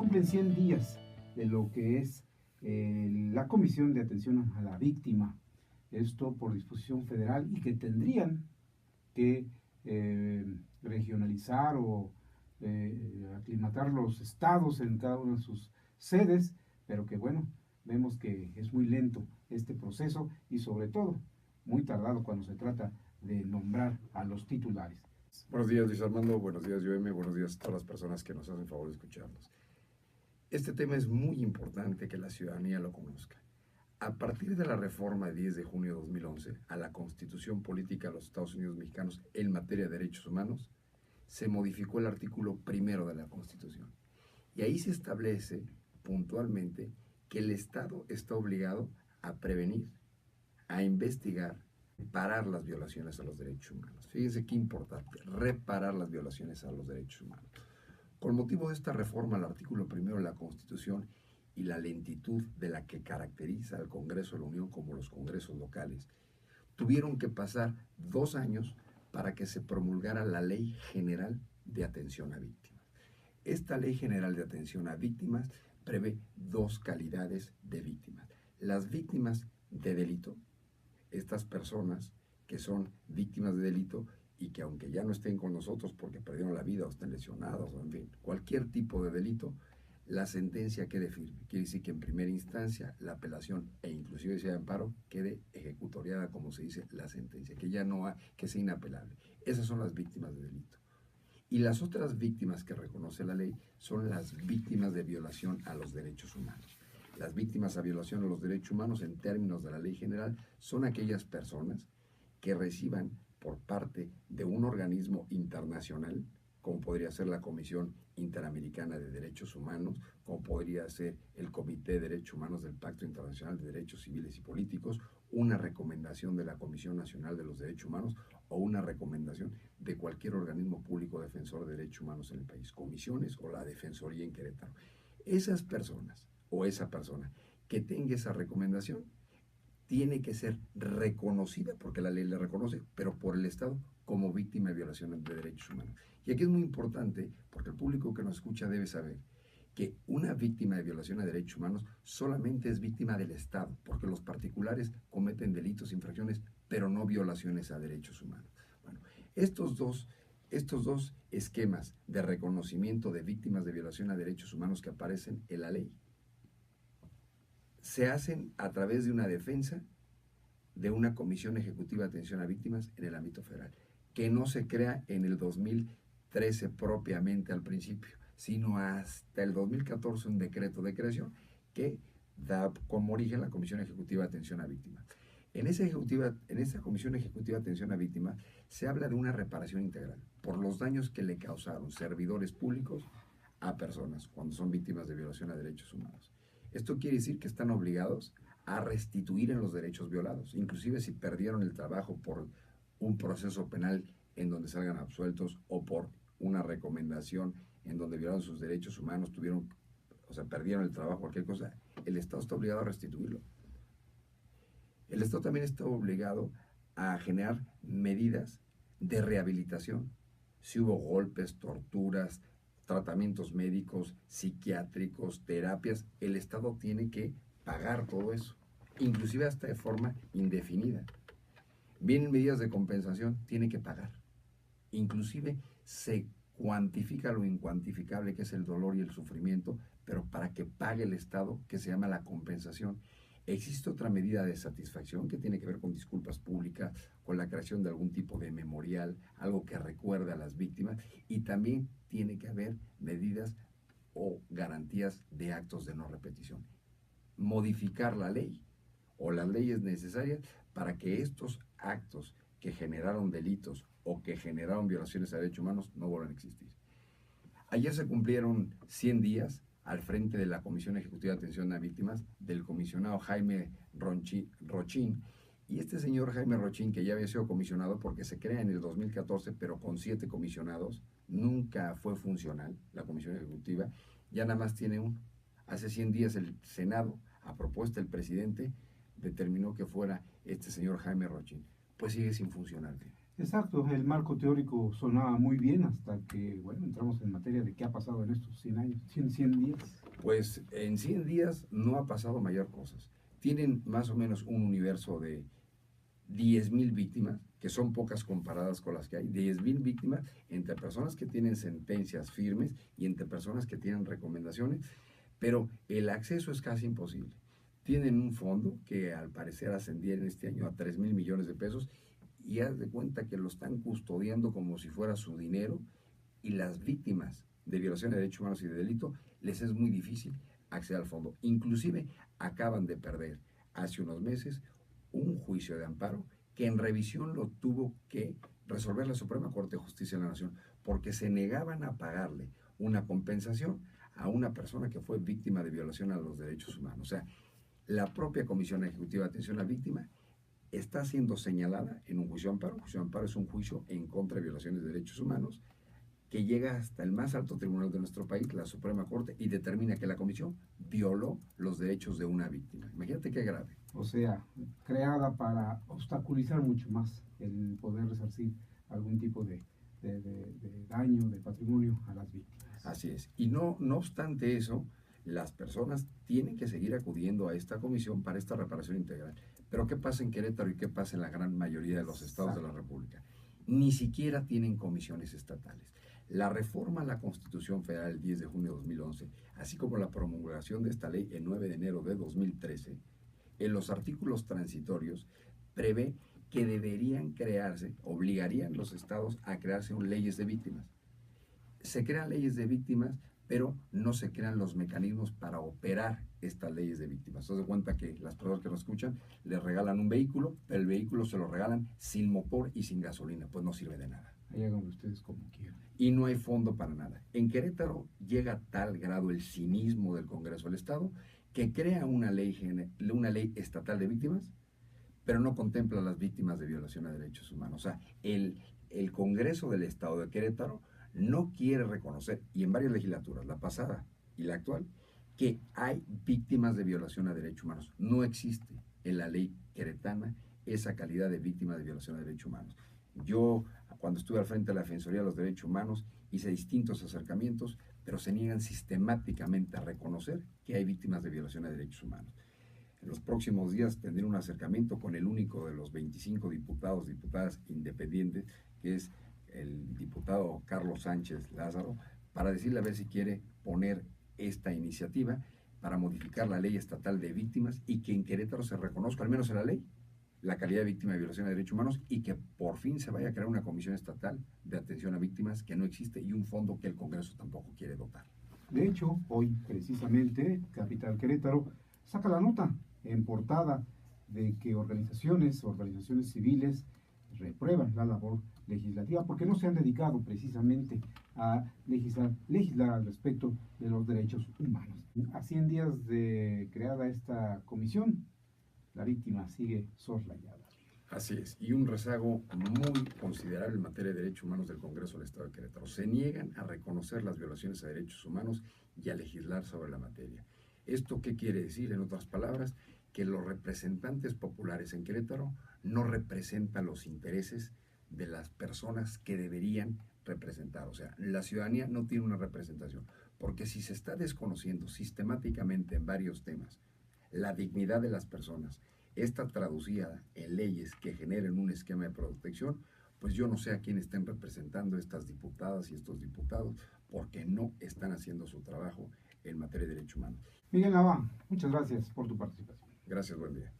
cumplen 100 días de lo que es la Comisión de Atención a la Víctima, esto por disposición federal, y que tendrían que regionalizar o aclimatar los estados en cada una de sus sedes, pero que bueno, vemos que es muy lento este proceso y sobre todo muy tardado cuando se trata de nombrar a los titulares. Buenos días, Luis Armando, buenos días, Joeme, buenos días a todas las personas que nos hacen favor de escucharnos. Este tema es muy importante que la ciudadanía lo conozca. A partir de la reforma de 10 de junio de 2011 a la Constitución Política de los Estados Unidos Mexicanos en materia de derechos humanos, se modificó el artículo 1 de la Constitución. Y ahí se establece puntualmente que el Estado está obligado a prevenir, a investigar, reparar las violaciones a los derechos humanos. Fíjense qué importante, reparar las violaciones a los derechos humanos. Con motivo de esta reforma al artículo 1 de la Constitución y la lentitud de la que caracteriza al Congreso de la Unión como los congresos locales, tuvieron que pasar 2 años para que se promulgara la Ley General de Atención a Víctimas. Esta Ley General de Atención a Víctimas prevé 2 calidades de víctimas. Las víctimas de delito, estas personas que son víctimas de delito y que aunque ya no estén con nosotros porque perdieron la vida o estén lesionados, o en fin, cualquier tipo de delito, la sentencia quede firme. Quiere decir que en primera instancia la apelación e inclusive si hay amparo quede ejecutoriada, como se dice, la sentencia, que ya no que sea inapelable. Esas son las víctimas de delito. Y las otras víctimas que reconoce la ley son las víctimas de violación a los derechos humanos. Las víctimas a violación a los derechos humanos en términos de la ley general son aquellas personas que reciban por parte de un organismo internacional, como podría ser la Comisión Interamericana de Derechos Humanos, como podría ser el Comité de Derechos Humanos del Pacto Internacional de Derechos Civiles y Políticos, una recomendación de la Comisión Nacional de los Derechos Humanos o una recomendación de cualquier organismo público defensor de derechos humanos en el país, comisiones o la Defensoría en Querétaro. Esas personas o esa persona que tenga esa recomendación tiene que ser reconocida, porque la ley le reconoce, pero por el Estado como víctima de violaciones de derechos humanos. Y aquí es muy importante, porque el público que nos escucha debe saber que una víctima de violación a derechos humanos solamente es víctima del Estado, porque los particulares cometen delitos, infracciones, pero no violaciones a derechos humanos. Bueno, estos dos esquemas de reconocimiento de víctimas de violación a derechos humanos que aparecen en la ley se hacen a través de una defensa de una Comisión Ejecutiva de Atención a Víctimas en el ámbito federal, que no se crea en el 2013 propiamente al principio, sino hasta el 2014 un decreto de creación que da como origen la Comisión Ejecutiva de Atención a Víctimas. En esa Comisión Ejecutiva de Atención a Víctimas se habla de una reparación integral por los daños que le causaron servidores públicos a personas cuando son víctimas de violación a derechos humanos. Esto quiere decir que están obligados a restituir en los derechos violados, inclusive si perdieron el trabajo por un proceso penal en donde salgan absueltos o por una recomendación en donde violaron sus derechos humanos, perdieron el trabajo, cualquier cosa, el Estado está obligado a restituirlo. El Estado también está obligado a generar medidas de rehabilitación. Si hubo golpes, torturas, tratamientos médicos, psiquiátricos, terapias, el Estado tiene que pagar todo eso, inclusive hasta de forma indefinida. Vienen medidas de compensación, tiene que pagar. Inclusive se cuantifica lo incuantificable, que es el dolor y el sufrimiento, pero para que pague el Estado, que se llama la compensación. Existe otra medida de satisfacción que tiene que ver con disculpas públicas, con la creación de algún tipo de memorial, algo que recuerde a las víctimas, y también tiene que haber medidas o garantías de actos de no repetición. Modificar la ley o las leyes necesarias para que estos actos que generaron delitos o que generaron violaciones a derechos humanos no vuelvan a existir. Ayer se cumplieron 100 días al frente de la Comisión Ejecutiva de Atención a Víctimas del comisionado Jaime Rochín. Y este señor Jaime Rochín, que ya había sido comisionado porque se crea en el 2014, pero con 7 comisionados, nunca fue funcional la Comisión Ejecutiva, ya nada más tiene uno. Hace 100 días el Senado, a propuesta del presidente, determinó que fuera este señor Jaime Rochín. Pues sigue sin funcionar. Exacto, el marco teórico sonaba muy bien hasta que, bueno, entramos en materia de qué ha pasado en estos 100 años, 100 días. Pues en 100 días no ha pasado mayor cosas. Tienen más o menos un universo de 10.000 víctimas, que son pocas comparadas con las que hay, 10.000 víctimas entre personas que tienen sentencias firmes y entre personas que tienen recomendaciones, pero el acceso es casi imposible. Tienen un fondo que al parecer ascendía en este año a 3.000 millones de pesos y haz de cuenta que lo están custodiando como si fuera su dinero, y las víctimas de violación de derechos humanos y de delito les es muy difícil acceder al fondo. Inclusive acaban de perder hace unos meses un juicio de amparo que en revisión lo tuvo que resolver la Suprema Corte de Justicia de la Nación, porque se negaban a pagarle una compensación a una persona que fue víctima de violación a los derechos humanos. O sea, la propia Comisión Ejecutiva de Atención a la Víctima está siendo señalada en un juicio de amparo. Un juicio de amparo es un juicio en contra de violaciones de derechos humanos que llega hasta el más alto tribunal de nuestro país, la Suprema Corte, y determina que la comisión violó los derechos de una víctima. Imagínate qué grave. O sea, creada para obstaculizar mucho más el poder resarcir algún tipo de daño, de patrimonio a las víctimas. Así es. Y no obstante eso, las personas tienen que seguir acudiendo a esta comisión para esta reparación integral. Pero ¿qué pasa en Querétaro y qué pasa en la gran mayoría de los estados de la República? Ni siquiera tienen comisiones estatales. La reforma a la Constitución Federal el 10 de junio de 2011, así como la promulgación de esta ley el 9 de enero de 2013, en los artículos transitorios prevé que deberían crearse, obligarían los estados a crearse leyes de víctimas. Se crean leyes de víctimas, pero no se crean los mecanismos para operar estas leyes de víctimas. Se da cuenta que las personas que nos escuchan les regalan un vehículo, pero el vehículo se lo regalan sin motor y sin gasolina, pues no sirve de nada. Ahí hagan ustedes como quieran. Y no hay fondo para nada. En Querétaro llega a tal grado el cinismo del Congreso del Estado que crea una ley estatal de víctimas, pero no contempla a las víctimas de violación a derechos humanos. O sea, el Congreso del Estado de Querétaro no quiere reconocer, y en varias legislaturas, la pasada y la actual, que hay víctimas de violación a derechos humanos. No existe en la ley queretana esa calidad de víctima de violación a derechos humanos. Yo, cuando estuve al frente de la Defensoría de los Derechos Humanos, hice distintos acercamientos, pero se niegan sistemáticamente a reconocer que hay víctimas de violación a derechos humanos. En los próximos días tendré un acercamiento con el único de los 25 diputados, diputadas independientes, que es el diputado Carlos Sánchez Lázaro, para decirle a ver si quiere poner esta iniciativa para modificar la ley estatal de víctimas y que en Querétaro se reconozca, al menos en la ley, la calidad de víctima de violación de derechos humanos, y que por fin se vaya a crear una comisión estatal de atención a víctimas que no existe y un fondo que el Congreso tampoco quiere dotar. De hecho, hoy precisamente Capital Querétaro saca la nota en portada de que organizaciones civiles reprueban la labor legislativa porque no se han dedicado precisamente a legislar al respecto de los derechos humanos. A 100 días de creada esta comisión, la víctima sigue soslayada. Así es, y un rezago muy considerable en materia de derechos humanos del Congreso del Estado de Querétaro. Se niegan a reconocer las violaciones a derechos humanos y a legislar sobre la materia. ¿Esto qué quiere decir? En otras palabras, que los representantes populares en Querétaro no representan los intereses de las personas que deberían representar. O sea, la ciudadanía no tiene una representación, porque si se está desconociendo sistemáticamente en varios temas la dignidad de las personas, esta traducida en leyes que generen un esquema de protección, pues yo no sé a quién estén representando estas diputadas y estos diputados, porque no están haciendo su trabajo en materia de derechos humanos. Miguel Nava, muchas gracias por tu participación. Gracias, buen día.